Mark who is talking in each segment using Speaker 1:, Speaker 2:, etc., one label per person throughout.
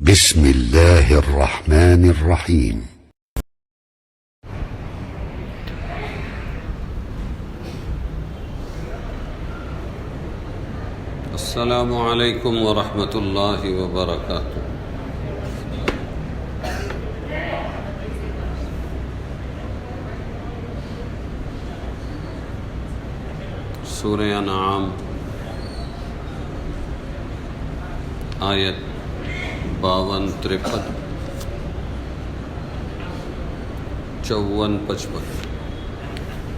Speaker 1: بسم الله الرحمن الرحيم.
Speaker 2: السلام علیکم ورحمۃ اللہ وبرکاتہ۔ سورہ انعام آیت 52-53 54-55۔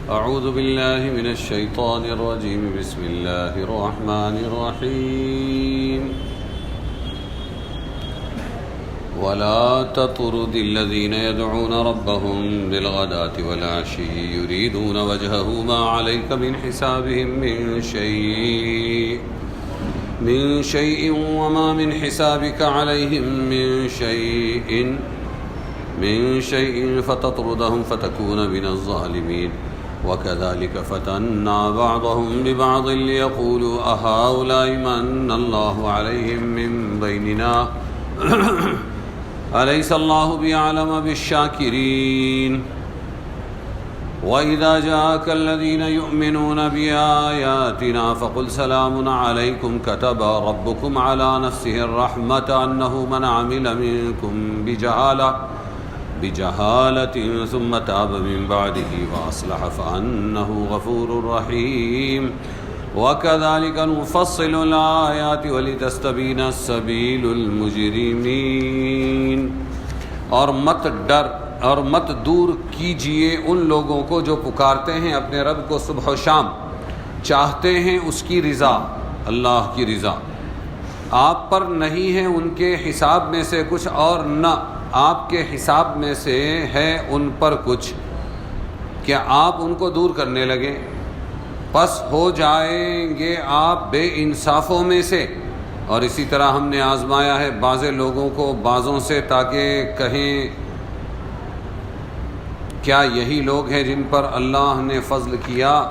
Speaker 2: اعوذ باللہ من الشیطان الرجیم، بسم اللہ الرحمن الرحیم۔ ولا تطرد الذین يدعون ربهم بالغداة والعشی یریدون وجهه ما عليك من حسابهم من شيء وما من حسابك عليهم من شيء فتطردهم فتكون من الظالمين وكذلك فتنا بعضهم ببعض ليقولوا أهؤلاء من الله عليهم من بيننا أليس الله بأعلم بالشاكرين وَإِذَا جَاءَكَ الَّذِينَ يُؤْمِنُونَ بِآيَاتِنَا فَقُلْ سَلَامٌ عَلَيْكُمْ كَتَبَ رَبُّكُمْ عَلَى نَفْسِهِ الرَّحْمَةَ أَنَّهُ مَنْ عَمِلَ مِنكُمْ بِجَهَالَةٍ ثُمَّ تَابَ مِنْ بَعْدِهِ وَأَصْلَحَ فَأَنَّهُ غَفُورٌ رَحِيمٌ وَكَذَلِكَ نُفَصِّلُ الْآيَاتِ وَلِتَسْتَبِينَ السَّبِيلُ الْمُجْرِمِينَ۔ اور مت دور کیجئے ان لوگوں کو جو پکارتے ہیں اپنے رب کو صبح و شام، چاہتے ہیں اس کی رضا، اللہ کی رضا۔ آپ پر نہیں ہے ان کے حساب میں سے کچھ اور نہ آپ کے حساب میں سے ہے ان پر کچھ، کیا آپ ان کو دور کرنے لگے؟ پس ہو جائیں گے آپ بے انصافوں میں سے۔ اور اسی طرح ہم نے آزمایا ہے بعض لوگوں کو بعضوں سے، تاکہ کہیں کیا یہی لوگ ہیں جن پر اللہ نے فضل کیا؟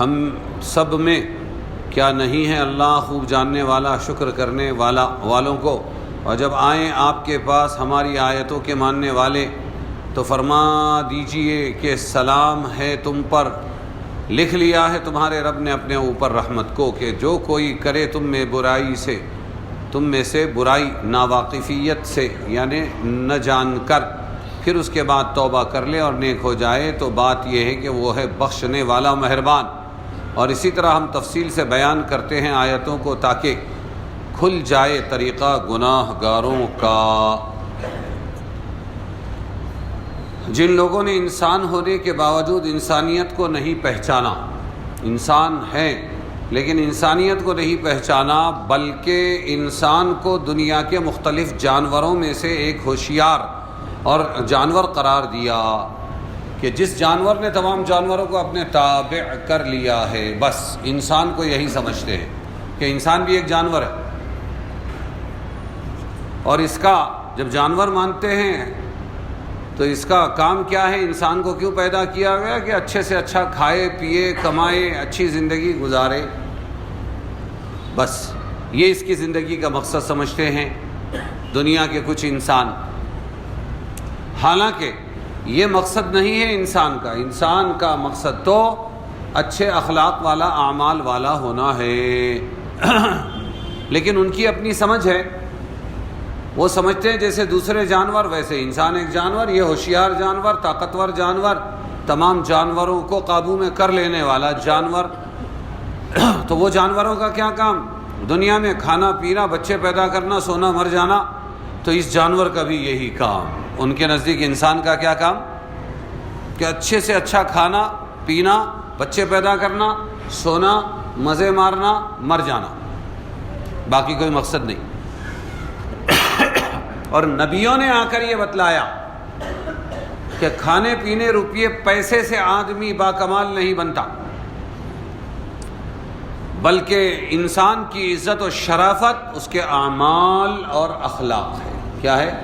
Speaker 2: ہم سب میں کیا نہیں ہے اللہ خوب جاننے والا، شکر کرنے والوں کو؟ اور جب آئیں آپ کے پاس ہماری آیتوں کے ماننے والے تو فرما دیجئے کہ سلام ہے تم پر، لکھ لیا ہے تمہارے رب نے اپنے اوپر رحمت کو، کہ جو کوئی کرے تم میں سے برائی ناواقفیت سے، یعنی نہ جان کر، پھر اس کے بعد توبہ کر لے اور نیک ہو جائے تو بات یہ ہے کہ وہ ہے بخشنے والا، مہربان۔ اور اسی طرح ہم تفصیل سے بیان کرتے ہیں آیتوں کو تاکہ کھل جائے طریقہ گناہ گاروں کا۔ جن لوگوں نے انسان ہونے کے باوجود انسانیت کو نہیں پہچانا، انسان ہیں لیکن انسانیت کو نہیں پہچانا، بلکہ انسان کو دنیا کے مختلف جانوروں میں سے ایک ہوشیار اور جانور قرار دیا، کہ جس جانور نے تمام جانوروں کو اپنے تابع کر لیا ہے، بس انسان کو یہی سمجھتے ہیں کہ انسان بھی ایک جانور ہے۔ اور اس کا جب جانور مانتے ہیں تو اس کا کام کیا ہے؟ انسان کو کیوں پیدا کیا گیا؟ کہ اچھے سے اچھا کھائے پیے، کمائے، اچھی زندگی گزارے، بس یہ اس کی زندگی کا مقصد سمجھتے ہیں دنیا کے کچھ انسان۔ حالانکہ یہ مقصد نہیں ہے انسان کا مقصد تو اچھے اخلاق والا، اعمال والا ہونا ہے۔ لیکن ان کی اپنی سمجھ ہے، وہ سمجھتے ہیں جیسے دوسرے جانور ویسے انسان ایک جانور، یہ ہوشیار جانور، طاقتور جانور، تمام جانوروں کو قابو میں کر لینے والا جانور۔ تو وہ جانوروں کا کیا کام؟ دنیا میں کھانا پینا، بچے پیدا کرنا، سونا مر جانا، تو اس جانور کا بھی یہی کام۔ ان کے نزدیک انسان کا کیا کام؟ کہ اچھے سے اچھا کھانا پینا، بچے پیدا کرنا، سونا، مزے مارنا، مر جانا، باقی کوئی مقصد نہیں۔ اور نبیوں نے آ کر یہ بتلایا کہ کھانے پینے، روپیے پیسے سے آدمی باکمال نہیں بنتا، بلکہ انسان کی عزت و شرافت اس کے اعمال اور اخلاق ہے۔ کیا ہے؟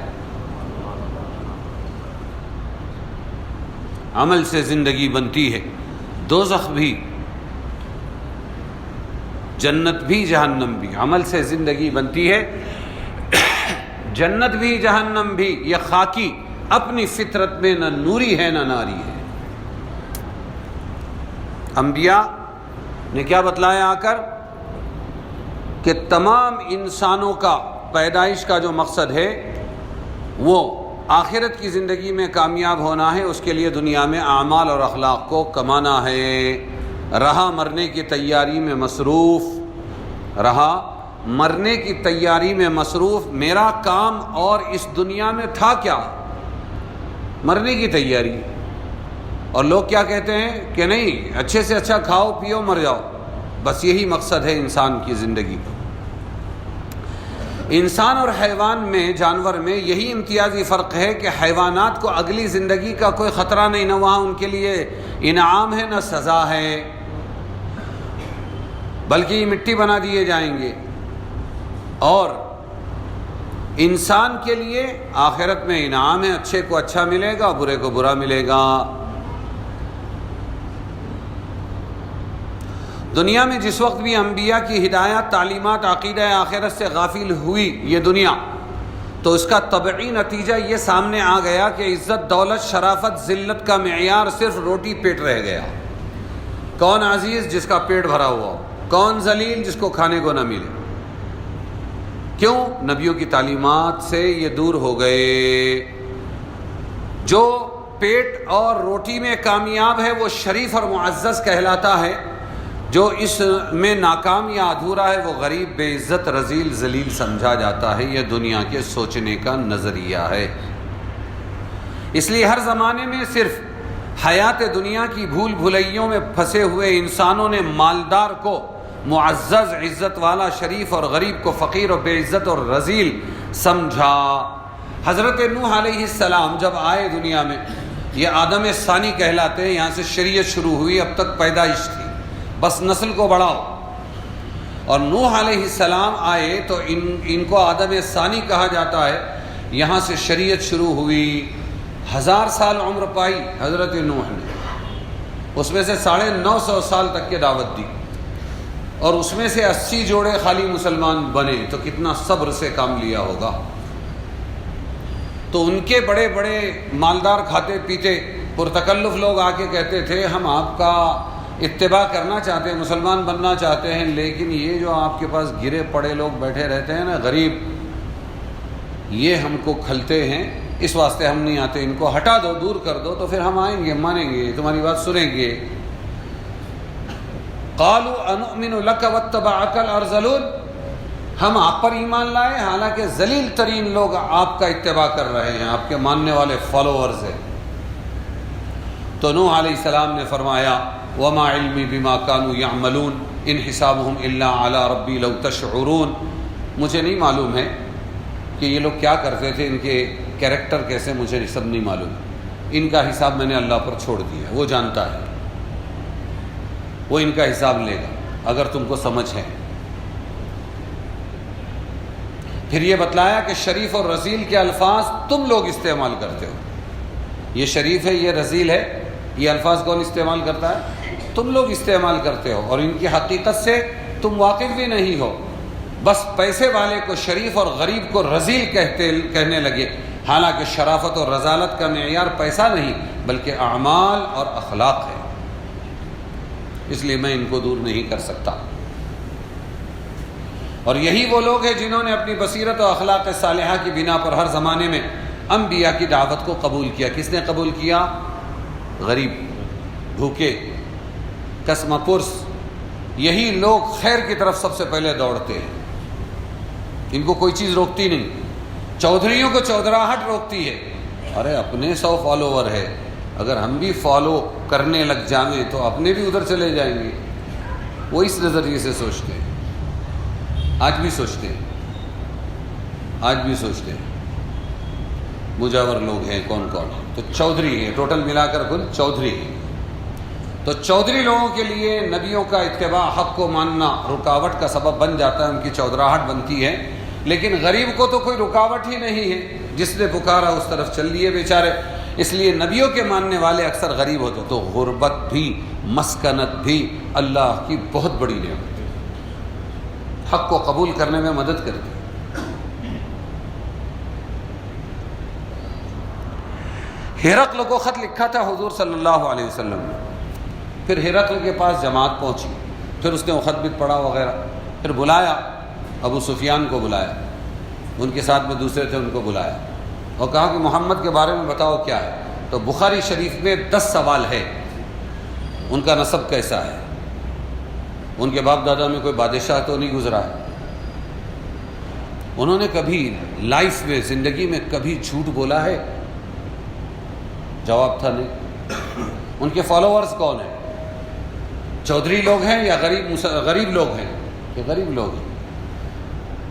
Speaker 2: عمل سے زندگی بنتی ہے۔ دوزخ بھی جنت بھی جہنم بھی، عمل سے زندگی بنتی ہے، جنت بھی جہنم بھی، یہ خاکی اپنی فطرت میں نہ نوری ہے نہ ناری ہے۔ انبیاء نے کیا بتلایا آ کر کہ تمام انسانوں کا پیدائش کا جو مقصد ہے وہ آخرت کی زندگی میں کامیاب ہونا ہے، اس کے لیے دنیا میں اعمال اور اخلاق کو کمانا ہے۔ رہا مرنے کی تیاری میں مصروف، رہا مرنے کی تیاری میں مصروف، میرا کام اور اس دنیا میں تھا کیا؟ مرنے کی تیاری۔ اور لوگ کیا کہتے ہیں کہ نہیں، اچھے سے اچھا کھاؤ پیو مر جاؤ، بس یہی مقصد ہے انسان کی زندگی کا۔ انسان اور حیوان میں، جانور میں یہی امتیازی فرق ہے کہ حیوانات کو اگلی زندگی کا کوئی خطرہ نہیں، نہ وہاں ان کے لیے انعام ہے نہ سزا ہے، بلکہ یہ مٹی بنا دیے جائیں گے۔ اور انسان کے لیے آخرت میں انعام ہے، اچھے کو اچھا ملے گا، برے کو برا ملے گا۔ دنیا میں جس وقت بھی انبیاء کی ہدایات، تعلیمات، عقیدہ آخرت سے غافل ہوئی یہ دنیا، تو اس کا طبعی نتیجہ یہ سامنے آ گیا کہ عزت، دولت، شرافت، ذلت کا معیار صرف روٹی پیٹ رہ گیا۔ کون عزیز؟ جس کا پیٹ بھرا ہوا ہو۔ کون ذلیل؟ جس کو کھانے کو نہ ملے۔ کیوں؟ نبیوں کی تعلیمات سے یہ دور ہو گئے۔ جو پیٹ اور روٹی میں کامیاب ہے وہ شریف اور معزز کہلاتا ہے، جو اس میں ناکام یا ادھورا ہے وہ غریب، بے عزت، رذیل، ذلیل سمجھا جاتا ہے۔ یہ دنیا کے سوچنے کا نظریہ ہے۔ اس لیے ہر زمانے میں صرف حیات دنیا کی بھول بھلائیوں میں پھنسے ہوئے انسانوں نے مالدار کو معزز، عزت والا، شریف، اور غریب کو فقیر اور بے عزت اور رذیل سمجھا۔ حضرت نوح علیہ السلام جب آئے دنیا میں، یہ آدم ثانی کہلاتے ہیں، یہاں سے شریعت شروع ہوئی، اب تک پیدائش تھی، بس نسل کو بڑھاؤ۔ اور نوح علیہ السلام آئے تو ان کو آدم ثانی کہا جاتا ہے، یہاں سے شریعت شروع ہوئی۔ 1000 سال عمر پائی حضرت نوح نے، اس میں سے 950 سال تک کے دعوت دی، اور اس میں سے 80 جوڑے خالی مسلمان بنے، تو کتنا صبر سے کام لیا ہوگا۔ تو ان کے بڑے بڑے مالدار، کھاتے پیتے پرتکلف لوگ آ کے کہتے تھے ہم آپ کا اتباع کرنا چاہتے ہیں، مسلمان بننا چاہتے ہیں، لیکن یہ جو آپ کے پاس گرے پڑے لوگ بیٹھے رہتے ہیں نا، غریب، یہ ہم کو کھلتے ہیں، اس واسطے ہم نہیں آتے، ان کو ہٹا دو، دور کر دو، تو پھر ہم آئیں گے، مانیں گے، تمہاری بات سنیں گے۔ قالوا انؤمن لك واتبعك الارذلون، ہم آپ پر ایمان لائے حالانکہ ذلیل ترین لوگ آپ کا اتباع کر رہے ہیں، آپ کے ماننے والے فالوورز ہیں۔ تو نوح علیہ السلام نے فرمایا وما علمی بما كانوا يعملون ان حسابهم الا على ربي لو تشعرون، مجھے نہیں معلوم ہے کہ یہ لوگ کیا کرتے تھے، ان کے کیریکٹر کیسے، مجھے سب نہیں معلوم، ان کا حساب میں نے اللہ پر چھوڑ دیا، وہ جانتا ہے، وہ ان کا حساب لے گا اگر تم کو سمجھ ہے۔ پھر یہ بتلایا کہ شریف اور رذیل کے الفاظ تم لوگ استعمال کرتے ہو، یہ شریف ہے، یہ رذیل ہے، یہ الفاظ کون استعمال کرتا ہے؟ تم لوگ استعمال کرتے ہو، اور ان کی حقیقت سے تم واقف بھی نہیں ہو، بس پیسے والے کو شریف اور غریب کو رذیل کہنے لگے، حالانکہ شرافت اور رذالت کا معیار پیسہ نہیں بلکہ اعمال اور اخلاق ہے۔ اس لیے میں ان کو دور نہیں کر سکتا۔ اور یہی وہ لوگ ہیں جنہوں نے اپنی بصیرت و اخلاق صالحہ کی بنا پر ہر زمانے میں انبیاء کی دعوت کو قبول کیا۔ کس نے قبول کیا؟ غریب، بھوکے، کسمہ پرس، یہی لوگ خیر کی طرف سب سے پہلے دوڑتے ہیں، ان کو کوئی چیز روکتی نہیں۔ چودھریوں کو چودراہٹ روکتی ہے، ارے اپنے 100 فالوور ہے، اگر ہم بھی فالو کرنے لگ جائیں تو اپنے بھی ادھر چلے جائیں گے، وہ اس نظریے سے سوچتے ہیں، آج بھی سوچتے ہیں، آج بھی سوچتے ہیں۔ مجاور لوگ ہیں کون کون؟ تو چودھری ہیں، ٹوٹل ملا کر کل چودھری ہیں۔ تو چودھری لوگوں کے لیے نبیوں کا اتباع، حق کو ماننا رکاوٹ کا سبب بن جاتا ہے، ان کی چودراہٹ بنتی ہے، لیکن غریب کو تو کوئی رکاوٹ ہی نہیں ہے، جس نے پکارا اس طرف چل دیے بیچارے۔ اس لیے نبیوں کے ماننے والے اکثر غریب ہوتے، تو غربت بھی، مسکنت بھی اللہ کی بہت بڑی نعمت ہے۔ حق کو قبول کرنے میں مدد کرتی. ہرقل کو خط لکھا تھا حضور صلی اللہ علیہ وسلم نے. پھر ہرقل کے پاس جماعت پہنچی, پھر اس نے وہ خط بھی پڑھا وغیرہ. پھر بلایا, ابو سفیان کو بلایا, ان کے ساتھ میں دوسرے تھے ان کو بلایا اور کہا کہ محمد کے بارے میں بتاؤ کیا ہے. تو بخاری شریف میں 10 سوال ہے. ان کا نسب کیسا ہے, ان کے باپ دادا میں کوئی بادشاہ تو نہیں گزرا ہے, انہوں نے کبھی لائف میں زندگی میں کبھی جھوٹ بولا ہے؟ جواب تھا نہیں. ان کے فالوورز کون ہیں, چودھری لوگ ہیں یا غریب لوگ ہیں؟ کہ غریب لوگ ہیں.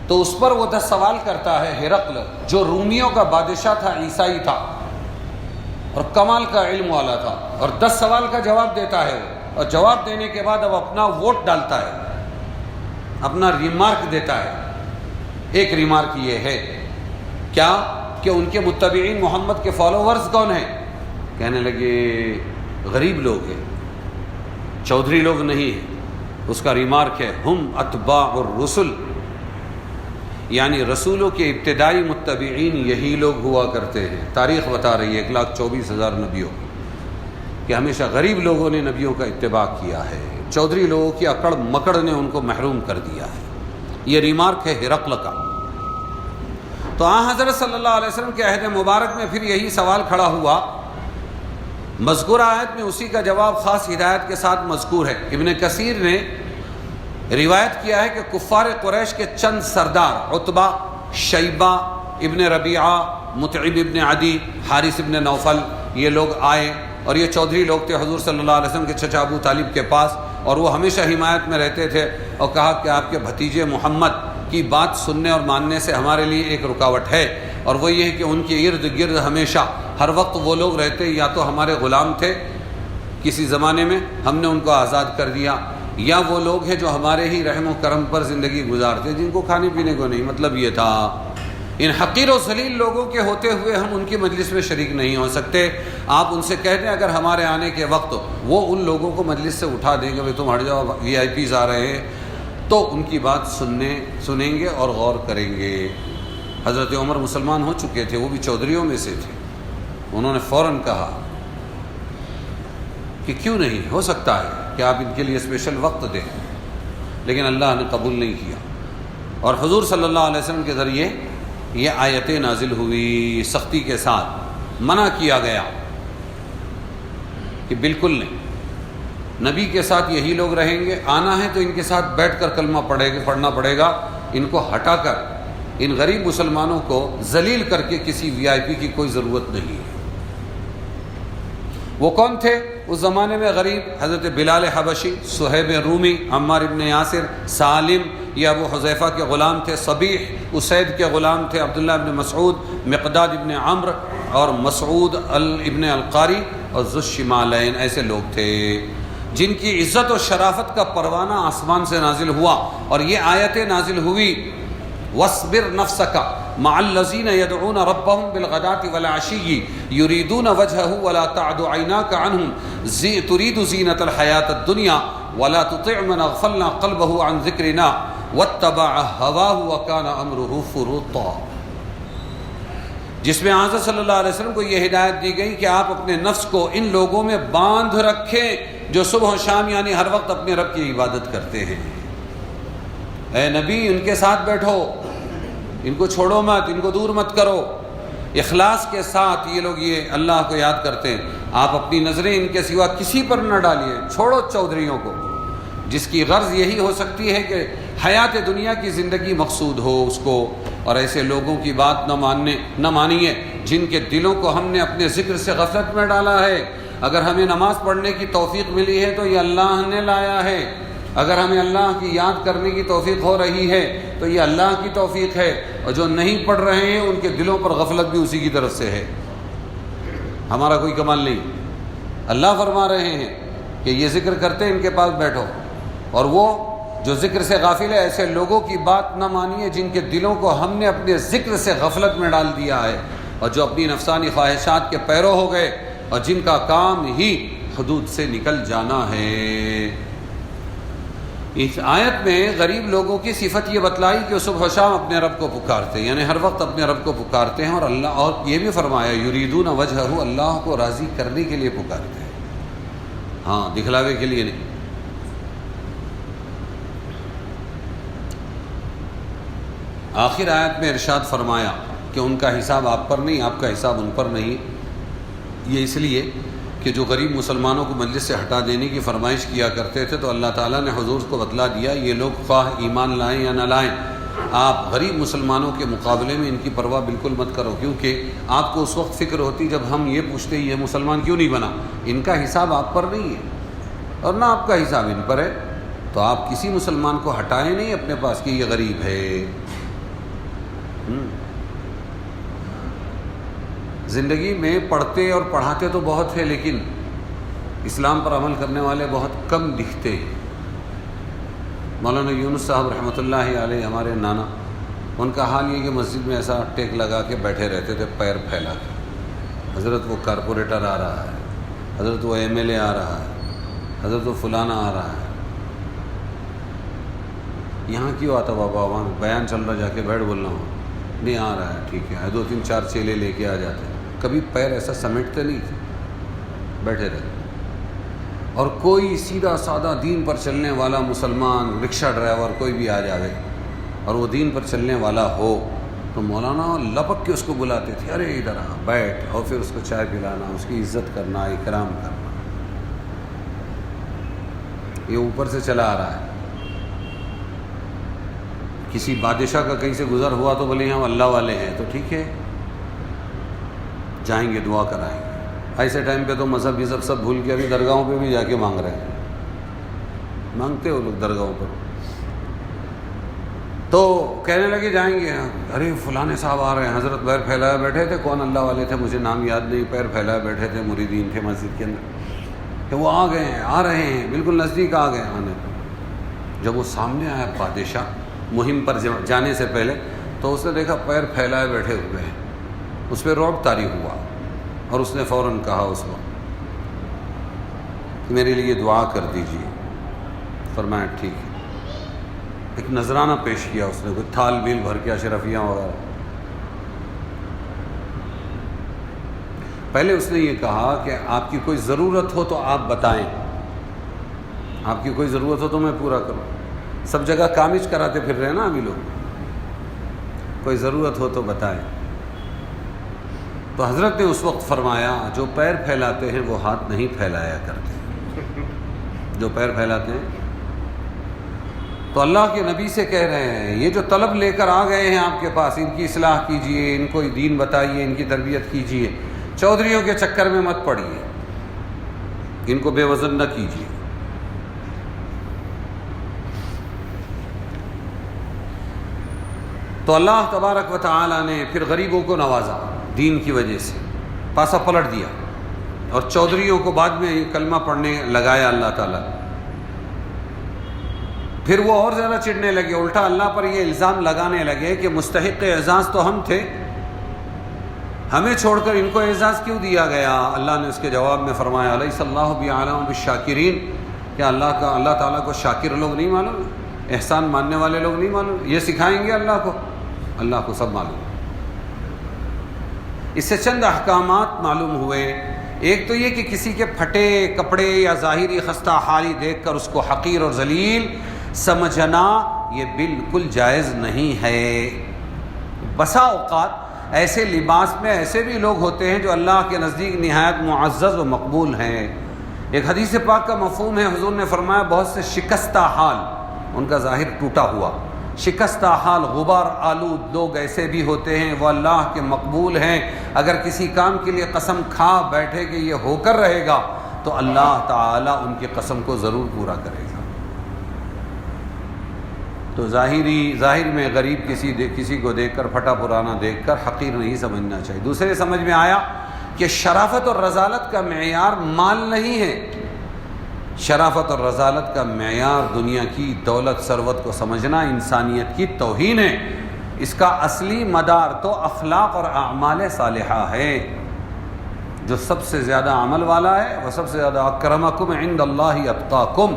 Speaker 2: تو اس پر وہ 10 سوال کرتا ہے ہرقل, جو رومیوں کا بادشاہ تھا, عیسائی تھا اور کمال کا علم والا تھا, اور 10 سوال کا جواب دیتا ہے وہ, اور جواب دینے کے بعد اب اپنا ووٹ ڈالتا ہے, اپنا ریمارک دیتا ہے. ایک ریمارک یہ ہے کیا کہ ان کے متبعین محمد کے فالوورز کون ہیں؟ کہنے لگے غریب لوگ ہیں, چودھری لوگ نہیں ہیں. اس کا ریمارک ہے ہم اتباع الرسل, یعنی رسولوں کے ابتدائی متبعین یہی لوگ ہوا کرتے ہیں. تاریخ بتا رہی ہے 1,24,000 نبیوں کہ ہمیشہ غریب لوگوں نے نبیوں کا اتباع کیا ہے, چودھری لوگوں کی اکڑ مکڑ نے ان کو محروم کر دیا ہے. یہ ریمارک ہے ہرقل کا. تو حضرت صلی اللہ علیہ وسلم کے عہد مبارک میں پھر یہی سوال کھڑا ہوا. مذکورہ آیت میں اسی کا جواب خاص ہدایت کے ساتھ مذکور ہے. ابن کثیر نے روایت کیا ہے کہ کفار قریش کے چند سردار عتبہ, شیبہ ابن ربیعہ, متعب ابن عدی, حارث ابن نوفل, یہ لوگ آئے اور یہ چودھری لوگ تھے حضور صلی اللہ علیہ وسلم کے چچا ابو طالب کے پاس, اور وہ ہمیشہ حمایت میں رہتے تھے اور کہا کہ آپ کے بھتیجے محمد کی بات سننے اور ماننے سے ہمارے لیے ایک رکاوٹ ہے, اور وہ یہ ہے کہ ان کے ارد گرد ہمیشہ ہر وقت وہ لوگ رہتے یا تو ہمارے غلام تھے کسی زمانے میں ہم نے ان کو آزاد کر دیا, یا وہ لوگ ہیں جو ہمارے ہی رحم و کرم پر زندگی گزارتے جن کو کھانے پینے کو نہیں. مطلب یہ تھا ان حقیر و ذلیل لوگوں کے ہوتے ہوئے ہم ان کی مجلس میں شریک نہیں ہو سکتے. آپ ان سے کہہ دیں اگر ہمارے آنے کے وقت وہ ان لوگوں کو مجلس سے اٹھا دیں گے, بھائی تم ہٹ جاؤ, وی آئی پیز آ رہے ہیں, تو ان کی بات سنیں گے اور غور کریں گے. حضرت عمر مسلمان ہو چکے تھے, وہ بھی چودھریوں میں سے تھے. انہوں نے فوراً کہا کہ کیوں نہیں, ہو سکتا ہے کہ آپ ان کے لیے اسپیشل وقت دیں, لیکن اللہ نے قبول نہیں کیا. اور حضور صلی اللہ علیہ وسلم کے ذریعے یہ آیتیں نازل ہوئی, سختی کے ساتھ منع کیا گیا کہ بالکل نہیں, نبی کے ساتھ یہی لوگ رہیں گے, آنا ہے تو ان کے ساتھ بیٹھ کر کلمہ پڑھنا پڑے گا, ان کو ہٹا کر ان غریب مسلمانوں کو ذلیل کر کے کسی وی آئی پی کی کوئی ضرورت نہیں ہے. وہ کون تھے اس زمانے میں غریب؟ حضرت بلال حبشی, صہیب رومی, عمار ابن یاسر, سالم یہ ابو حذیفہ کے غلام تھے, صبیح اسید کے غلام تھے, عبداللہ ابن مسعود, مقداد ابن عمرو اور مسعود ابن القاری اور ذو الشمالین. ایسے لوگ تھے جن کی عزت و شرافت کا پروانہ آسمان سے نازل ہوا, اور یہ آیتیں نازل ہوئی وَاصْبِرْ نَفْسَكَ مَعَ الَّذِينَ يَدْعُونَ رَبَّهُمْ بِالْغَدَاةِ وَالْعَشِيِّ يُرِيدُونَ وَجْهَهُ وَلَا تَعْدُ عَيْنَاكَ عَنْهُمْ تُرِيدُ زِينَةَ الْحَيَاةِ الدُّنْيَا وَلَا تُطِعْ مَنْ أَغْفَلْنَا قَلْبَهُ عَنْ ذِكْرِنَا وَاتَّبَعَ هَوَاهُ وَكَانَ أَمْرُهُ فُرُطًا, جس میں حضرت صلی اللہ علیہ وسلم کو یہ ہدایت دی گئی کہ آپ اپنے نفس کو ان لوگوں میں باندھ رکھیں جو صبح و شام یعنی ہر وقت اپنے رب کی عبادت کرتے ہیں. اے نبی ان کے ساتھ بیٹھو, ان کو چھوڑو مت, ان کو دور مت کرو. اخلاص کے ساتھ یہ لوگ یہ اللہ کو یاد کرتے ہیں. آپ اپنی نظریں ان کے سوا کسی پر نہ ڈالیے, چھوڑو چودھریوں کو, جس کی غرض یہی ہو سکتی ہے کہ حیات دنیا کی زندگی مقصود ہو اس کو, اور ایسے لوگوں کی بات نہ مانیے جن کے دلوں کو ہم نے اپنے ذکر سے غفلت میں ڈالا ہے. اگر ہمیں نماز پڑھنے کی توفیق ملی ہے تو یہ اللہ نے لایا ہے, اگر ہمیں اللہ کی یاد کرنے کی توفیق ہو رہی ہے تو یہ اللہ کی توفیق ہے, اور جو نہیں پڑھ رہے ہیں ان کے دلوں پر غفلت بھی اسی کی طرف سے ہے, ہمارا کوئی کمال نہیں. اللہ فرما رہے ہیں کہ یہ ذکر کرتے ان کے پاس بیٹھو, اور وہ جو ذکر سے غافل ہے ایسے لوگوں کی بات نہ مانیے جن کے دلوں کو ہم نے اپنے ذکر سے غفلت میں ڈال دیا ہے, اور جو اپنی نفسانی خواہشات کے پیرو ہو گئے, اور جن کا کام ہی حدود سے نکل جانا ہے. اس آیت میں غریب لوگوں کی صفت یہ بتلائی کہ وہ صبح و شام اپنے رب کو پکارتے ہیں، یعنی ہر وقت اپنے رب کو پکارتے ہیں، اور اللہ اور یہ بھی فرمایا یریدون وجہہ، اللہ کو راضی کرنے کے لیے پکارتے ہیں، ہاں دکھلاوے کے لیے نہیں۔ آخر آیت میں ارشاد فرمایا کہ ان کا حساب آپ پر نہیں، آپ کا حساب ان پر نہیں۔ یہ اس لیے کہ جو غریب مسلمانوں کو مجلس سے ہٹا دینے کی فرمائش کیا کرتے تھے تو اللہ تعالیٰ نے حضور کو بتلا دیا یہ لوگ خواہ ایمان لائیں یا نہ لائیں، آپ غریب مسلمانوں کے مقابلے میں ان کی پرواہ بالکل مت کرو، کیونکہ آپ کو اس وقت فکر ہوتی جب ہم یہ پوچھتے یہ مسلمان کیوں نہیں بنا، ان کا حساب آپ پر نہیں ہے اور نہ آپ کا حساب ان پر ہے، تو آپ کسی مسلمان کو ہٹائیں نہیں اپنے پاس کہ یہ غریب ہے۔ زندگی میں پڑھتے اور پڑھاتے تو بہت ہے، لیکن اسلام پر عمل کرنے والے بہت کم دکھتے ہیں۔ مولانا یونس صاحب رحمۃ اللہ علیہ ہمارے نانا، ان کا حال یہ کہ مسجد میں ایسا ٹیک لگا کے بیٹھے رہتے تھے پیر پھیلا کے، حضرت وہ کارپوریٹر آ رہا ہے، حضرت وہ ایم ایل اے آ رہا ہے، حضرت وہ فلانا آ رہا ہے، یہاں کیوں آتا بابا، وہاں بیان چل رہا، جا کے بیٹھ بولنا ہو، نہیں آ رہا ہے ٹھیک ہے، 2 3 4 چیلے لے کے آ جاتے ہیں، کبھی پیر ایسا سمیٹتے نہیں تھے، بیٹھے رہتے۔ اور کوئی سیدھا سادہ دین پر چلنے والا مسلمان، رکشہ ڈرائیور کوئی بھی آ جاوے اور وہ دین پر چلنے والا ہو تو مولانا لپک کے اس کو بلاتے تھے، ارے ادھر آ بیٹھ، اور پھر اس کو چائے پلانا، اس کی عزت کرنا، اکرام کرنا۔ یہ اوپر سے چلا آ رہا ہے۔ کسی بادشاہ کا کہیں سے گزر ہوا تو بولے ہم اللہ والے ہیں تو ٹھیک ہے، جائیں گے دعا کرائیں گے۔ ایسے ٹائم پہ تو مذہب یہ سب بھول کے ابھی درگاہوں پہ بھی جا کے مانگ رہے ہیں، مانگتے ہو لوگ درگاہوں پر، تو کہنے لگے جائیں گے، ارے فلانے صاحب آ رہے ہیں، حضرت پیر پھیلائے بیٹھے تھے، کون اللہ والے تھے مجھے نام یاد نہیں، پیر پھیلائے بیٹھے تھے، مریدین تھے مسجد کے اندر، کہ وہ آ گئے ہیں، آ رہے ہیں، بالکل نزدیک آ گئے آنے۔ جب وہ سامنے آیا بادشاہ مہم پر جانے سے پہلے تو اس نے دیکھا پیر پھیلائے بیٹھے ہوئے ہیں، اس پہ رعب طاری ہوا اور اس نے فوراً کہا اس وقت کہ میرے لیے دعا کر دیجیے۔ فرمایا ٹھیک ہے۔ ایک نذرانہ پیش کیا اس نے، کوئی تھال بیل بھر کے اشرفیاں وغیرہ۔ پہلے اس نے یہ کہا کہ آپ کی کوئی ضرورت ہو تو آپ بتائیں، آپ کی کوئی ضرورت ہو تو میں پورا کروں۔ سب جگہ کامج کراتے پھر رہے نا ابھی لوگ، کوئی ضرورت ہو تو بتائیں۔ تو حضرت نے اس وقت فرمایا جو پیر پھیلاتے ہیں وہ ہاتھ نہیں پھیلایا کرتے، جو پیر پھیلاتے ہیں۔ تو اللہ کے نبی سے کہہ رہے ہیں یہ جو طلب لے کر آ گئے ہیں آپ کے پاس، ان کی اصلاح کیجئے، ان کو دین بتائیے، ان کی تربیت کیجئے، چودھریوں کے چکر میں مت پڑیے، ان کو بے وزن نہ کیجیے۔ تو اللہ تبارک و تعالی نے پھر غریبوں کو نوازا دین کی وجہ سے، پاسا پلٹ دیا، اور چودھریوں کو بعد میں کلمہ پڑھنے لگایا اللہ تعالیٰ۔ پھر وہ اور زیادہ چڑھنے لگے، الٹا اللہ پر یہ الزام لگانے لگے کہ مستحق اعزاز تو ہم تھے، ہمیں چھوڑ کر ان کو اعزاز کیوں دیا گیا؟ اللہ نے اس کے جواب میں فرمایا الیس اللہ بعالم بالشاکرین، کیا اللہ تعالیٰ کو شاکر لوگ نہیں معلوم، احسان ماننے والے لوگ نہیں معلوم؟ یہ سکھائیں گے اللہ کو، اللہ کو سب معلوم۔ اس سے چند احکامات معلوم ہوئے۔ ایک تو یہ کہ کسی کے پھٹے کپڑے یا ظاہری خستہ حالی دیکھ کر اس کو حقیر اور ذلیل سمجھنا یہ بالکل جائز نہیں ہے۔ بسا اوقات ایسے لباس میں ایسے بھی لوگ ہوتے ہیں جو اللہ کے نزدیک نہایت معزز و مقبول ہیں۔ ایک حدیث پاک کا مفہوم ہے، حضور نے فرمایا بہت سے شکستہ حال، ان کا ظاہر ٹوٹا ہوا، شکستہ حال غبار آلود لوگ ایسے بھی ہوتے ہیں، وہ اللہ کے مقبول ہیں۔ اگر کسی کام کے لیے قسم کھا بیٹھے کہ یہ ہو کر رہے گا تو اللہ تعالیٰ ان کی قسم کو ضرور پورا کرے گا۔ تو ظاہر میں غریب کسی کو دیکھ کر، پھٹا پرانا دیکھ کر حقیر نہیں سمجھنا چاہیے۔ دوسرے سمجھ میں آیا کہ شرافت اور رذالت کا معیار مال نہیں ہے، شرافت اور رذالت کا معیار دنیا کی دولت ثروت کو سمجھنا انسانیت کی توہین ہے۔ اس کا اصلی مدار تو اخلاق اور اعمال صالحہ ہے۔ جو سب سے زیادہ عمل والا ہے وہ سب سے زیادہ اکرمکم عند اللہ اتقاکم،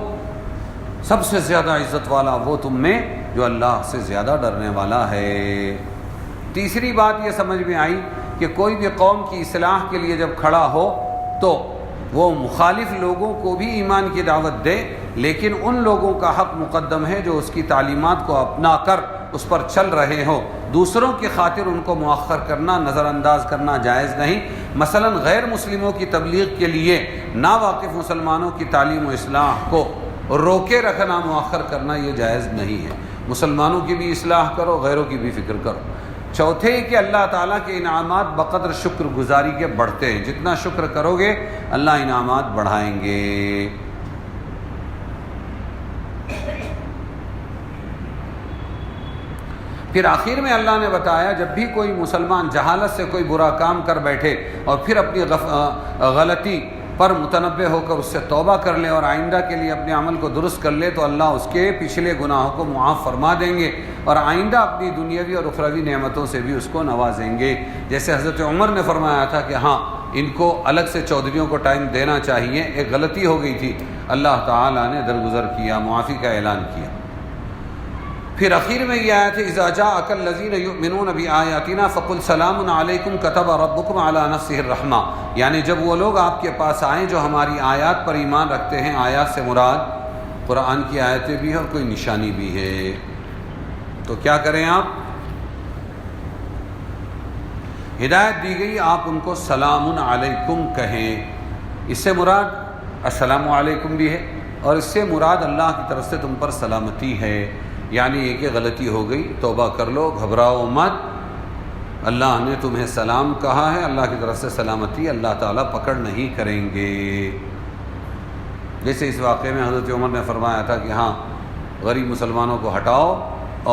Speaker 2: سب سے زیادہ عزت والا وہ تم میں جو اللہ سے زیادہ ڈرنے والا ہے۔ تیسری بات یہ سمجھ میں آئی کہ کوئی بھی قوم کی اصلاح کے لیے جب کھڑا ہو تو وہ مخالف لوگوں کو بھی ایمان کی دعوت دے، لیکن ان لوگوں کا حق مقدم ہے جو اس کی تعلیمات کو اپنا کر اس پر چل رہے ہو۔ دوسروں کی خاطر ان کو مؤخر کرنا، نظر انداز کرنا جائز نہیں۔ مثلا غیر مسلموں کی تبلیغ کے لیے ناواقف مسلمانوں کی تعلیم و اصلاح کو روکے رکھنا، مؤخر کرنا، یہ جائز نہیں ہے۔ مسلمانوں کی بھی اصلاح کرو، غیروں کی بھی فکر کرو۔ چوتھے کہ اللہ تعالیٰ کے انعامات بقدر شکر گزاری کے بڑھتے ہیں، جتنا شکر کرو گے اللہ انعامات بڑھائیں گے۔ پھر آخر میں اللہ نے بتایا جب بھی کوئی مسلمان جہالت سے کوئی برا کام کر بیٹھے اور پھر اپنی غلطی پر متنبہ ہو کر اس سے توبہ کر لے اور آئندہ کے لیے اپنے عمل کو درست کر لے تو اللہ اس کے پچھلے گناہوں کو معاف فرما دیں گے اور آئندہ اپنی دنیاوی اور اخروی نعمتوں سے بھی اس کو نوازیں گے۔ جیسے حضرت عمر نے فرمایا تھا کہ ہاں ان کو الگ سے چودھریوں کو ٹائم دینا چاہیے، ایک غلطی ہو گئی تھی، اللہ تعالیٰ نے درگزر کیا، معافی کا اعلان کیا۔ پھر اخیر میں یہ آیت ہے اذا جاءک الذین یؤمنون بآیاتنا فقل سلام علیکم کتب ربکم علی نفسہ الرحمہ، یعنی جب وہ لوگ آپ کے پاس آئیں جو ہماری آیات پر ایمان رکھتے ہیں، آیات سے مراد قرآن کی آیتیں بھی ہیں اور کوئی نشانی بھی ہے، تو کیا کریں آپ؟ ہدایت دی گئی آپ ان کو سلام علیکم کہیں، اس سے مراد السلام علیکم بھی ہے اور اس سے مراد اللہ کی طرف سے تم پر سلامتی ہے، یعنی یہ کہ غلطی ہو گئی، توبہ کر لو، گھبراؤ مت، اللہ نے تمہیں سلام کہا ہے، اللہ کی طرف سے سلامتی، اللہ تعالیٰ پکڑ نہیں کریں گے۔ جیسے اس واقعے میں حضرت عمر نے فرمایا تھا کہ ہاں غریب مسلمانوں کو ہٹاؤ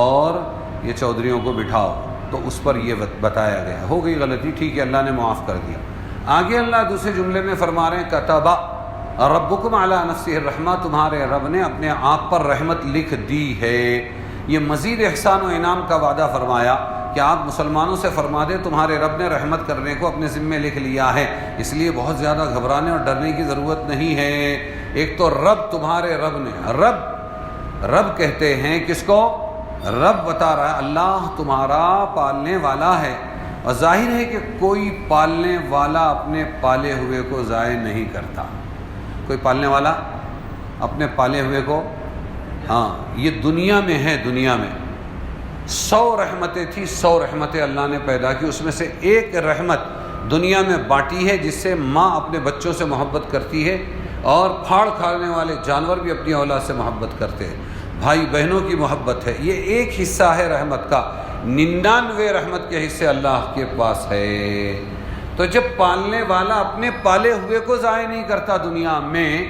Speaker 2: اور یہ چودھریوں کو بٹھاؤ، تو اس پر یہ بتایا گیا، ہو گئی غلطی، ٹھیک ہے، اللہ نے معاف کر دیا۔ آگے اللہ دوسرے جملے میں فرما رہے ہیں کتبہ ربکم علی نفسہ الرحمہ، تمہارے رب نے اپنے آپ پر رحمت لکھ دی ہے۔ یہ مزید احسان و انعام کا وعدہ فرمایا کہ آپ مسلمانوں سے فرما دیں تمہارے رب نے رحمت کرنے کو اپنے ذمے لکھ لیا ہے، اس لیے بہت زیادہ گھبرانے اور ڈرنے کی ضرورت نہیں ہے۔ ایک تو رب، تمہارے رب نے، رب کہتے ہیں کس کو؟ رب بتا رہا ہے اللہ تمہارا پالنے والا ہے، اور ظاہر ہے کہ کوئی پالنے والا اپنے پالے ہوئے کو ضائع نہیں کرتا۔ کوئی پالنے والا اپنے پالے ہوئے کو، ہاں یہ دنیا میں ہے، دنیا میں 100 رحمتیں تھی، 100 رحمتیں اللہ نے پیدا کی، اس میں سے ایک رحمت دنیا میں بانٹی ہے جس سے ماں اپنے بچوں سے محبت کرتی ہے اور پھاڑ کھانے والے جانور بھی اپنی اولاد سے محبت کرتے ہیں، بھائی بہنوں کی محبت ہے، یہ ایک حصہ ہے رحمت کا، 99 رحمت کے حصے اللہ کے پاس ہے۔ تو جب پالنے والا اپنے پالے ہوئے کو ضائع نہیں کرتا دنیا میں،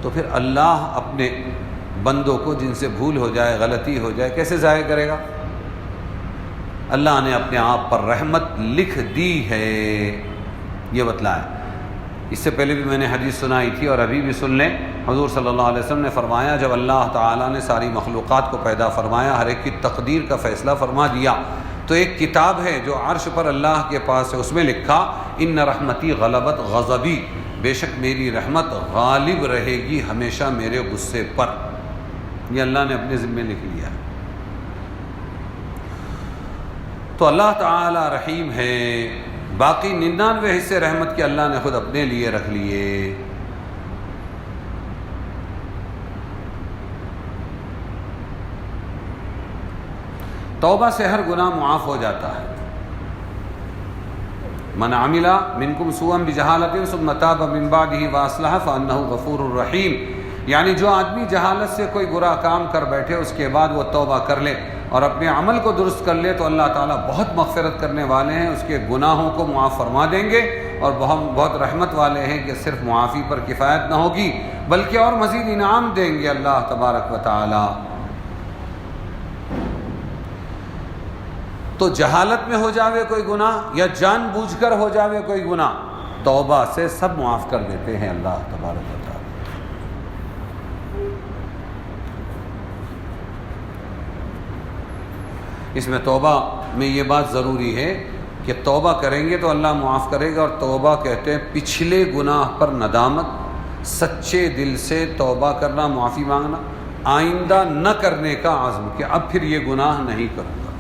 Speaker 2: تو پھر اللہ اپنے بندوں کو جن سے بھول ہو جائے، غلطی ہو جائے، کیسے ضائع کرے گا؟ اللہ نے اپنے آپ پر رحمت لکھ دی ہے، یہ بتلایا۔ اس سے پہلے بھی میں نے حدیث سنائی تھی اور ابھی بھی سن لیں، حضور صلی اللہ علیہ وسلم نے فرمایا جب اللہ تعالیٰ نے ساری مخلوقات کو پیدا فرمایا، ہر ایک کی تقدیر کا فیصلہ فرما دیا، تو ایک کتاب ہے جو عرش پر اللہ کے پاس ہے، اس میں لکھا ان رحمتی غلبت غضبی، بے شک میری رحمت غالب رہے گی ہمیشہ میرے غصے پر، یہ اللہ نے اپنے ذمے لکھ لیا۔ تو اللہ تعالی رحیم ہے، باقی 99 حصے رحمت کے اللہ نے خود اپنے لیے رکھ لیے۔ توبہ سے ہر گناہ معاف ہو جاتا ہے۔ من عمل منکم سوءا بجہالۃ ثم تاب من بعدہ واصلح فانہ غفور الرحیم، یعنی جو آدمی جہالت سے کوئی برا کام کر بیٹھے اس کے بعد وہ توبہ کر لے اور اپنے عمل کو درست کر لے تو اللہ تعالیٰ بہت مغفرت کرنے والے ہیں، اس کے گناہوں کو معاف فرما دیں گے، اور بہت رحمت والے ہیں کہ صرف معافی پر کفایت نہ ہوگی بلکہ اور مزید انعام دیں گے اللہ تبارک و تعالی۔ تو جہالت میں ہو جاوے کوئی گناہ یا جان بوجھ کر ہو جاوے کوئی گناہ، توبہ سے سب معاف کر دیتے ہیں اللہ تبارک و تعالی۔ اس میں توبہ میں یہ بات ضروری ہے کہ توبہ کریں گے تو اللہ معاف کرے گا، اور توبہ کہتے ہیں پچھلے گناہ پر ندامت سچے دل سے توبہ کرنا، معافی مانگنا، آئندہ نہ کرنے کا عزم کہ اب پھر یہ گناہ نہیں کروں گا،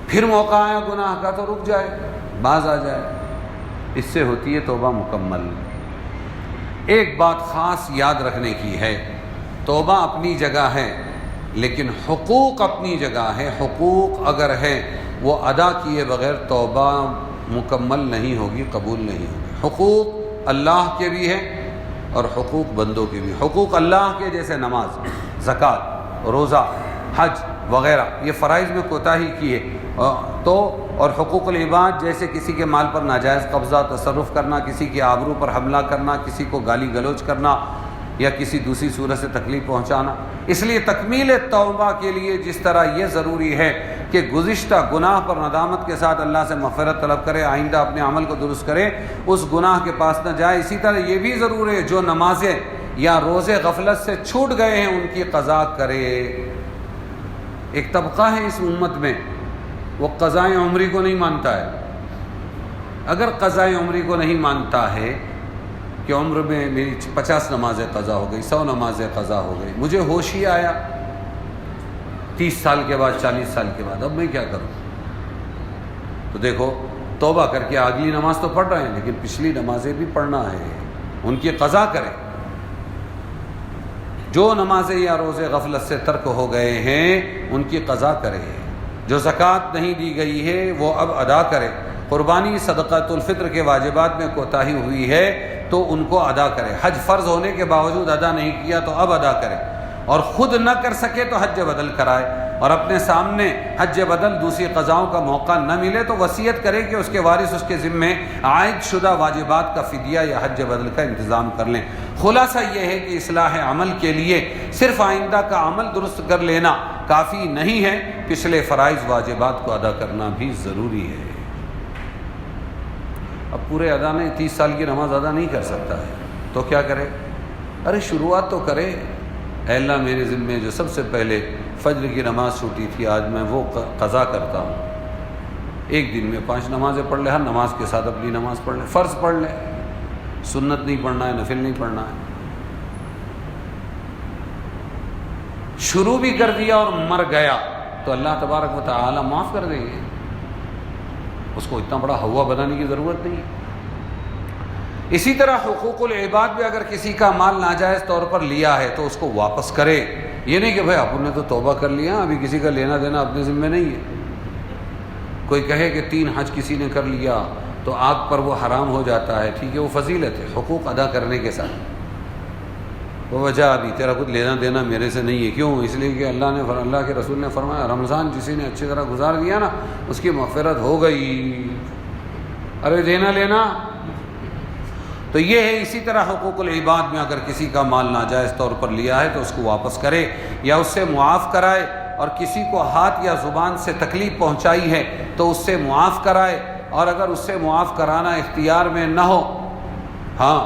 Speaker 2: پھر موقع آیا گناہ کا تو رک جائے، باز آ جائے، اس سے ہوتی ہے توبہ مکمل۔ ایک بات خاص یاد رکھنے کی ہے، توبہ اپنی جگہ ہے لیکن حقوق اپنی جگہ ہے۔ حقوق اگر ہے وہ ادا کیے بغیر توبہ مکمل نہیں ہوگی، قبول نہیں ہوگی۔ حقوق اللہ کے بھی ہیں اور حقوق بندوں کے بھی۔ حقوق اللہ کے جیسے نماز، زکوٰۃ، روزہ، حج وغیرہ، یہ فرائض میں کوتاہی کی ہے تو، اور حقوق العباد جیسے کسی کے مال پر ناجائز قبضہ، تصرف کرنا، کسی کی آبرو پر حملہ کرنا، کسی کو گالی گلوچ کرنا یا کسی دوسری صورت سے تکلیف پہنچانا۔ اس لیے تکمیل توبہ کے لیے جس طرح یہ ضروری ہے کہ گزشتہ گناہ پر ندامت کے ساتھ اللہ سے مغفرت طلب کرے، آئندہ اپنے عمل کو درست کرے، اس گناہ کے پاس نہ جائے، اسی طرح یہ بھی ضروری ہے جو نمازیں یا روزے غفلت سے چھوٹ گئے ہیں ان کی قضا کرے۔ ایک طبقہ ہے اس امت میں وہ قضائے عمری کو نہیں مانتا ہے۔ اگر قضائے عمری کو نہیں مانتا ہے کہ عمر میں میری 50 نمازیں قضا ہو گئی، 100 نمازیں قضا ہو گئی، مجھے ہوش ہی آیا 30 سال کے بعد، 40 سال کے بعد، اب میں کیا کروں؟ تو دیکھو توبہ کر کے اگلی نماز تو پڑھ رہے ہیں لیکن پچھلی نمازیں بھی پڑھنا ہے، ان کی قضا کریں۔ جو نمازیں یا روزے غفلت سے ترک ہو گئے ہیں ان کی قضا کرے، جو زکوٰۃ نہیں دی گئی ہے وہ اب ادا کرے، قربانی صدقۃ الفطر کے واجبات میں کوتاہی ہوئی ہے تو ان کو ادا کرے، حج فرض ہونے کے باوجود ادا نہیں کیا تو اب ادا کرے، اور خود نہ کر سکے تو حج بدل کرائے، اور اپنے سامنے حج بدل دوسری قضاؤں کا موقع نہ ملے تو وصیت کرے کہ اس کے وارث اس کے ذمے عائد شدہ واجبات کا فدیہ یا حج بدل کا انتظام کر لیں۔ خلاصہ یہ ہے کہ اصلاح عمل کے لیے صرف آئندہ کا عمل درست کر لینا کافی نہیں ہے، پچھلے فرائض واجبات کو ادا کرنا بھی ضروری ہے۔ اب پورے ادا نہیں، 30 سال کی نماز ادا نہیں کر سکتا ہے تو کیا کرے؟ ارے شروعات تو کرے، اے اللہ میرے ذمے جو سب سے پہلے فجر کی نماز چھوٹی تھی آج میں وہ قضا کرتا ہوں، ایک دن میں 5 نمازیں پڑھ لے، ہر نماز کے ساتھ اپنی نماز پڑھ لے، فرض پڑھ لے، سنت نہیں پڑھنا ہے، نفل نہیں پڑھنا ہے۔ شروع بھی کر دیا اور مر گیا تو اللہ تبارک و تعالی معاف کر دیں گے، اس کو اتنا بڑا ہوا بنانے کی ضرورت نہیں۔ اسی طرح حقوق العباد بھی اگر کسی کا مال ناجائز طور پر لیا ہے تو اس کو واپس کرے، یہ نہیں کہ بھائی آپ نے تو توبہ کر لیا، ابھی کسی کا لینا دینا اپنے ذمہ نہیں ہے۔ کوئی کہے کہ 3 حج کسی نے کر لیا تو آگ پر وہ حرام ہو جاتا ہے، ٹھیک ہے وہ فضیلت ہے، حقوق ادا کرنے کے ساتھ وہ وجہ ابھی تیرا کچھ لینا دینا میرے سے نہیں ہے، کیوں؟ اس لیے کہ اللہ کے رسول نے فرمایا رمضان جسی نے اچھی طرح گزار دیا نا اس کی مغفرت ہو گئی، ارے دینا لینا۔ تو یہ ہے، اسی طرح حقوق العباد میں اگر کسی کا مال ناجائز طور پر لیا ہے تو اس کو واپس کرے یا اس سے معاف کرائے، اور کسی کو ہاتھ یا زبان سے تکلیف پہنچائی ہے تو اس سے معاف کرائے، اور اگر اس سے معاف کرانا اختیار میں نہ ہو، ہاں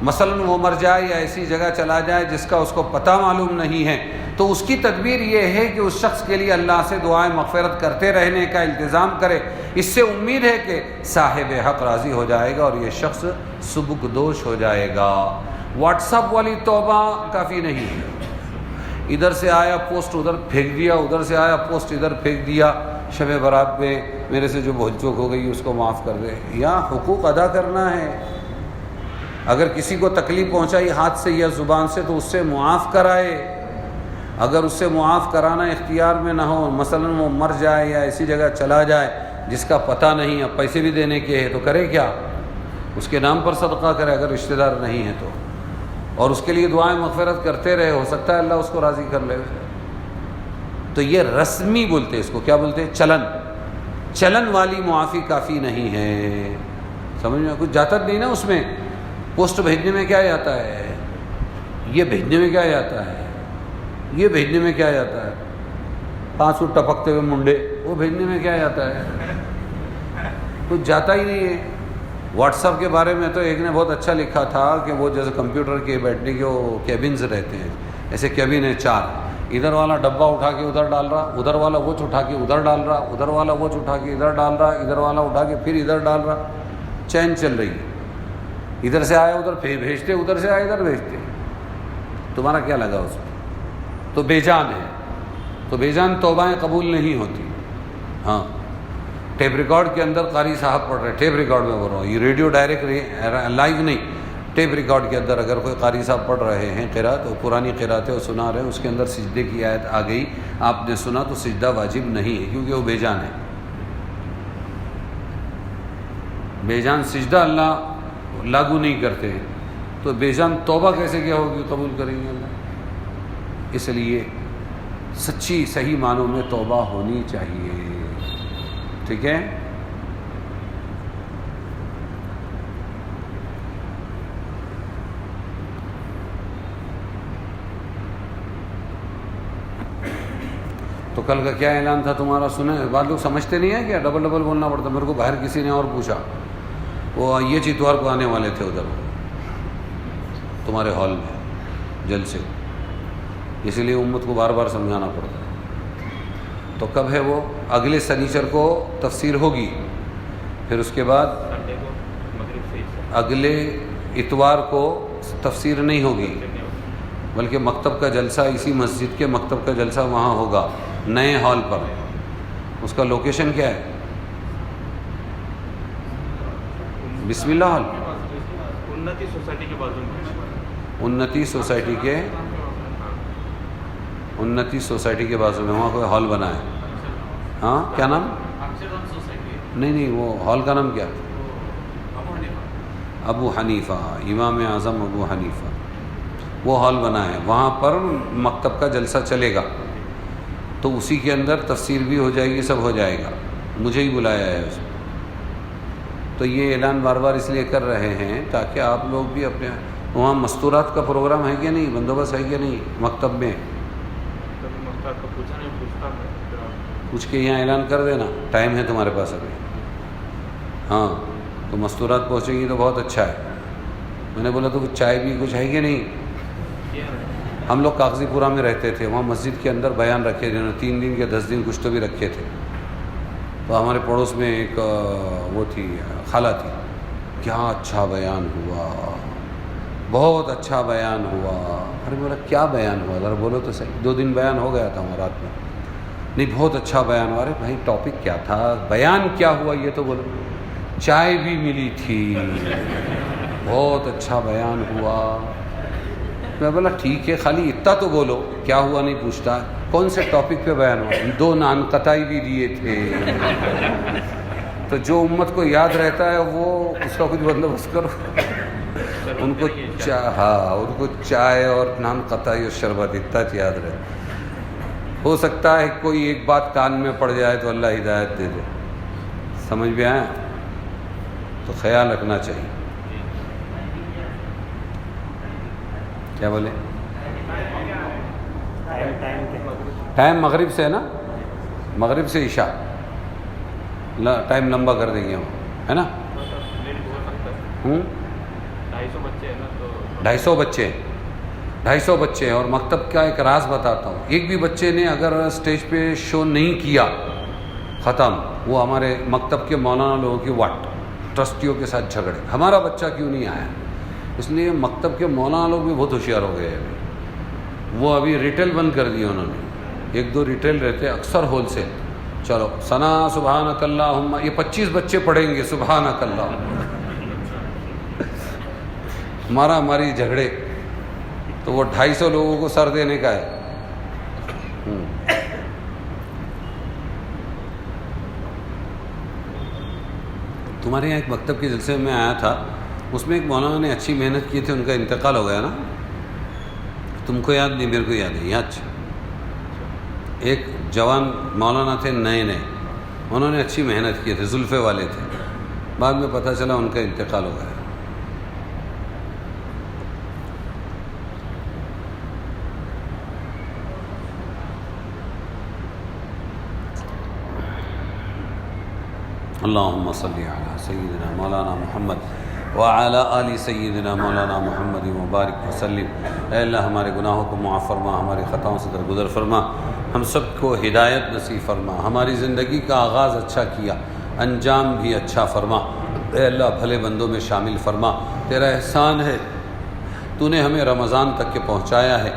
Speaker 2: مثلاً وہ مر جائے یا ایسی جگہ چلا جائے جس کا اس کو پتہ معلوم نہیں ہے، تو اس کی تدبیر یہ ہے کہ اس شخص کے لیے اللہ سے دعائیں مغفرت کرتے رہنے کا التزام کرے، اس سے امید ہے کہ صاحب حق راضی ہو جائے گا اور یہ شخص سبکدوش ہو جائے گا۔ واٹس ایپ والی توبہ کافی نہیں ہے، ادھر سے آیا پوسٹ ادھر پھینک دیا، ادھر سے آیا پوسٹ ادھر پھینک دیا، شب برات میں میرے سے جو بھول چوک ہو گئی اس کو معاف کر دے، یا حقوق ادا کرنا ہے۔ اگر کسی کو تکلیف پہنچائی ہاتھ سے یا زبان سے تو اس سے معاف کرائے، اگر اس سے معاف کرانا اختیار میں نہ ہو، مثلا وہ مر جائے یا ایسی جگہ چلا جائے جس کا پتہ نہیں، اب پیسے بھی دینے کے ہیں تو کرے کیا؟ اس کے نام پر صدقہ کرے اگر رشتہ دار نہیں ہے تو، اور اس کے لیے دعائیں مغفرت کرتے رہے، ہو سکتا ہے اللہ اس کو راضی کر لے۔ تو یہ رسمی بولتے ہیں، اس کو کیا بولتے ہیں؟ چلن والی معافی کافی نہیں ہے، سمجھ میں کچھ جاتا نہیں نا اس میں، پوسٹ بھیجنے میں کیا جاتا ہے، یہ بھیجنے میں کیا جاتا ہے، یہ بھیجنے میں کیا جاتا ہے، 5 فٹ ٹپکتے ہوئے منڈے، وہ بھیجنے میں کیا جاتا ہے، کچھ جاتا ہی نہیں ہے۔ واٹس ایپ کے بارے میں تو ایک نے بہت اچھا لکھا تھا کہ وہ جیسے کمپیوٹر کے بیٹھنے کے وہ کیبنز رہتے ہیں، ایسے کیبن ہے 4، ادھر والا ڈبہ اٹھا کے ادھر ڈال رہا، ادھر والا وہ اٹھا کے ادھر ڈال رہا، ادھر والا وہ اٹھا کے ادھر ڈال رہا، ادھر والا اٹھا کے پھر ادھر ڈال رہا، چین چل رہی ہے۔ ادھر سے آیا ادھر بھیجتے، ادھر سے آیا ادھر بھیجتے، تمہارا کیا لگا اس میں؟ تو بے جان ہے، تو بے جان توبائیں قبول نہیں ہوتی۔ ہاں، ٹیپ ریکارڈ کے اندر قاری صاحب پڑھ رہے، ٹیپ ریکارڈ میں بول رہا ہوں، یہ ریڈیو ڈائریکٹ لائیو نہیں، ٹیپ ریکارڈ کے اندر اگر کوئی قاری صاحب پڑھ رہے ہیں قرات، اور پرانی قراتیں وہ سنا رہے ہیں، اس کے اندر سجدے کی آیت آ گئی، آپ نے سنا تو سجدہ واجب نہیں ہے، کیونکہ وہ بے جان ہے۔ بے جان سجدہ اللہ لاگو نہیں کرتے ہیں، تو بے جان توبہ کیسے کیا ہوگی، قبول کریں گے اللہ؟ اس لیے سچی صحیح معنوں میں توبہ ہونی چاہیے، ٹھیک ہے؟ تو کل کا کیا اعلان تھا تمہارا، سنے؟ بعض لوگ سمجھتے نہیں ہیں کیا، ڈبل ڈبل بولنا پڑتا۔ میرے کو باہر کسی نے اور پوچھا، وہ یہ اتوار کو آنے والے تھے ادھر تمہارے ہال میں جلسے، اسی لیے امت کو بار بار سمجھانا پڑتا ہے۔ تو کب ہے وہ؟ اگلے سنیچر کو تفسیر ہوگی، پھر اس کے بعد اگلے اتوار کو تفسیر نہیں ہوگی، بلکہ مکتب کا جلسہ، اسی مسجد کے مکتب کا جلسہ وہاں ہوگا نئے ہال پر۔ اس کا لوکیشن کیا ہے؟ بسم اللہ ہال،
Speaker 3: انتی سوسائٹی کے بازو میں،
Speaker 2: انتی سوسائٹی کے بازو میں وہاں کوئی ہال بنا ہے۔ ہاں، کیا نام؟ نہیں، وہ ہال کا نام کیا؟ ابو حنیفہ، امام اعظم ابو حنیفہ، وہ ہال بنا ہے، وہاں پر مکتب کا جلسہ چلے گا، تو اسی کے اندر تفسیر بھی ہو جائے گی، سب ہو جائے گا، مجھے ہی بلایا ہے اس میں۔ تو یہ اعلان بار بار اس لیے کر رہے ہیں تاکہ آپ لوگ بھی اپنے وہاں مستورات کا پروگرام ہے کہ نہیں، بندوبست ہے کہ نہیں مکتب میں، پوچھ کے یہاں اعلان کر دینا، ٹائم ہے تمہارے پاس ابھی۔ ہاں، تو مستورات پہنچے گی تو بہت اچھا ہے۔ میں نے بولا تو کچھ چائے بھی کچھ ہے کہ نہیں؟ ہم لوگ کاغذی پورہ میں رہتے تھے، وہاں مسجد کے اندر بیان رکھے جنہوں نے 3 دن کے 10 دن کچھ تو بھی رکھے تھے، تو ہمارے پڑوس میں ایک وہ تھی خالہ تھی، کیا اچھا بیان ہوا، بہت اچھا بیان ہوا۔ ارے بولا کیا بیان ہوا، ذرا بولو تو صحیح۔ 2 دن بیان ہو گیا تھا ہمارا رات میں، نہیں بہت اچھا بیان ہوا۔ ارے بھائی ٹاپک کیا تھا، بیان کیا ہوا یہ تو بولو۔ چائے بھی ملی تھی، بہت اچھا بیان ہوا۔ میں بولا ٹھیک ہے، خالی اتنا تو بولو، کیا ہوا نہیں پوچھتا، کون سے ٹاپک پہ بیان ہوا؟ 2 نان قطعی بھی دیے تھے۔ تو جو امت کو یاد رہتا ہے وہ اس کا کچھ بندوبست کرو، ان کو ان کو چائے اور نان قطعی اور شربت اتنا یاد رہے۔ ہو سکتا ہے کوئی ایک بات کان میں پڑ جائے تو اللہ ہدایت دے دے، سمجھ میں آیا؟ تو خیال رکھنا چاہیے۔ کیا بولے؟ ٹائم مغرب سے ہے نا، مغرب سے عشاء، ٹائم لمبا کر دیں گے ہم، ہے نا؟ 250 بچے ہیں، اور مکتب کا ایک راز بتاتا ہوں، ایک بھی بچے نے اگر اسٹیج پہ شو نہیں کیا ختم، وہ ہمارے مکتب کے مولانا لوگوں کی واٹ ٹرسٹیوں کے ساتھ جھگڑے، ہمارا بچہ کیوں نہیں آیا؟ اس لیے مکتب کے مولانا لوگ بھی بہت ہوشیار ہو گئے ابھی، وہ ابھی ریٹیل بند کر دیا انہوں نے، 1-2 ریٹیل رہتے، اکثر ہول سیل۔ چلو ثنا سبحانک اللہم، یہ 25 بچے پڑھیں گے سبحانک اللہم، ہماری جھگڑے، تو وہ 250 لوگوں کو سر دینے کا ہے۔ تمہارے یہاں ایک مکتب کے جلسے میں آیا تھا، اس میں ایک مولانا نے اچھی محنت کی تھی، ان کا انتقال ہو گیا نا، تم کو یاد نہیں، میرے کو یاد ہے، یاد ایک جوان مولانا تھے، نئے انہوں نے اچھی محنت کی تھی، زلفے والے تھے، بعد میں پتہ چلا ان کا انتقال ہو گیا۔ اللہم صلی علی سیدنا مولانا محمد وعلی آل سیدنا مولانا محمد مبارک وسلم۔ اے اللہ ہمارے گناہوں کو معاف فرما، ہمارے خطاؤں سے درگزر فرما، ہم سب کو ہدایت نصیب فرما، ہماری زندگی کا آغاز اچھا کیا، انجام بھی اچھا فرما۔ اے اللہ بھلے بندوں میں شامل فرما، تیرا احسان ہے تو نے ہمیں رمضان تک کے پہنچایا ہے،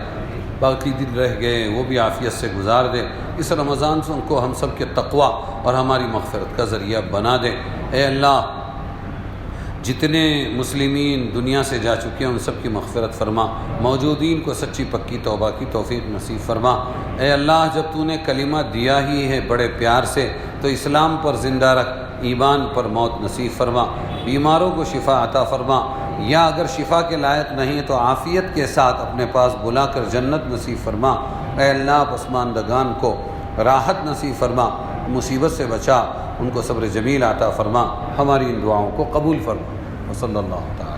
Speaker 2: باقی دن رہ گئے وہ بھی عافیت سے گزار دے، اس رمضان سے ان کو ہم سب کے تقوی اور ہماری مغفرت کا ذریعہ بنا دے۔ اے اللہ جتنے مسلمین دنیا سے جا چکے ہیں ان سب کی مغفرت فرما، موجودین کو سچی پکی توبہ کی توفیق نصیب فرما۔ اے اللہ جب تو نے کلمہ دیا ہی ہے بڑے پیار سے تو اسلام پر زندہ رکھ، ایمان پر موت نصیب فرما، بیماروں کو شفا عطا فرما، یا اگر شفا کے لائق نہیں تو عافیت کے ساتھ اپنے پاس بلا کر جنت نصیب فرما۔ اے اللہ پسماندگان کو راحت نصیب فرما، مصیبت سے بچا، ان کو صبر جمیل عطا فرما، ہماری ان دعاؤں کو قبول فرما۔ وصلی اللہ تعالی